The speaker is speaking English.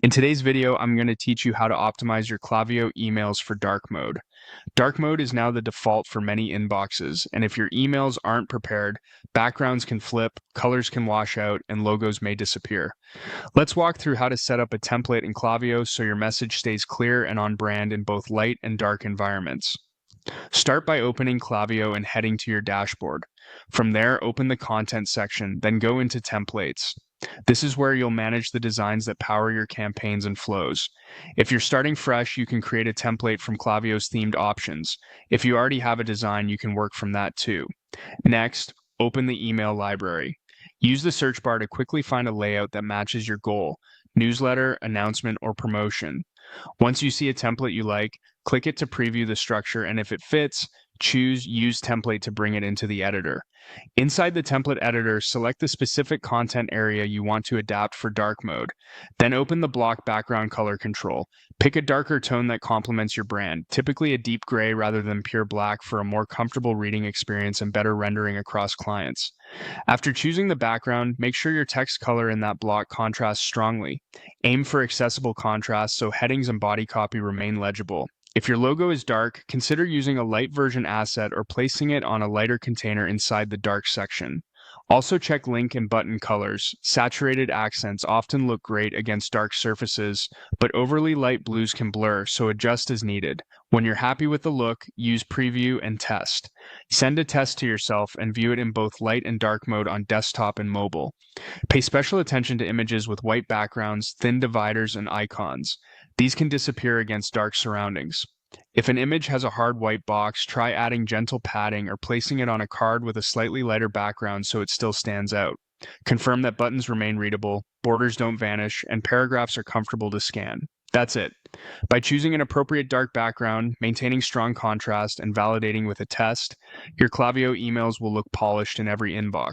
In today's video, I'm going to teach you how to optimize your Klaviyo emails for dark mode. Dark mode is now the default for many inboxes, and if your emails aren't prepared, backgrounds can flip, colors can wash out, and logos may disappear. Let's walk through how to set up a template in Klaviyo so your message stays clear and on brand in both light and dark environments. Start by opening Klaviyo and heading to your dashboard. From there, open the content section, then go into templates. This is where you'll manage the designs that power your campaigns and flows. If you're starting fresh, you can create a template from Klaviyo's themed options. If you already have a design, you can work from that too. Next, open the email library. Use the search bar to quickly find a layout that matches your goal: newsletter, announcement, or promotion. Once you see a template you like, click it to preview the structure, and if it fits, choose Use Template to bring it into the editor. Inside the template editor, select the specific content area you want to adapt for dark mode. Then open the block background color control. Pick a darker tone that complements your brand, typically a deep gray rather than pure black, for a more comfortable reading experience and better rendering across clients. After choosing the background, make sure your text color in that block contrasts strongly. Aim for accessible contrast so headings and body copy remain legible. If your logo is dark, consider using a light version asset or placing it on a lighter container inside the dark section. Also check link and button colors. Saturated accents often look great against dark surfaces, but overly light blues can blur, so adjust as needed. When you're happy with the look, use preview and test. Send a test to yourself and view it in both light and dark mode on desktop and mobile. Pay special attention to images with white backgrounds, thin dividers, and icons. These can disappear against dark surroundings. If an image has a hard white box, try adding gentle padding or placing it on a card with a slightly lighter background so it still stands out. Confirm that buttons remain readable, borders don't vanish, and paragraphs are comfortable to scan. That's it. By choosing an appropriate dark background, maintaining strong contrast, and validating with a test, your Klaviyo emails will look polished in every inbox.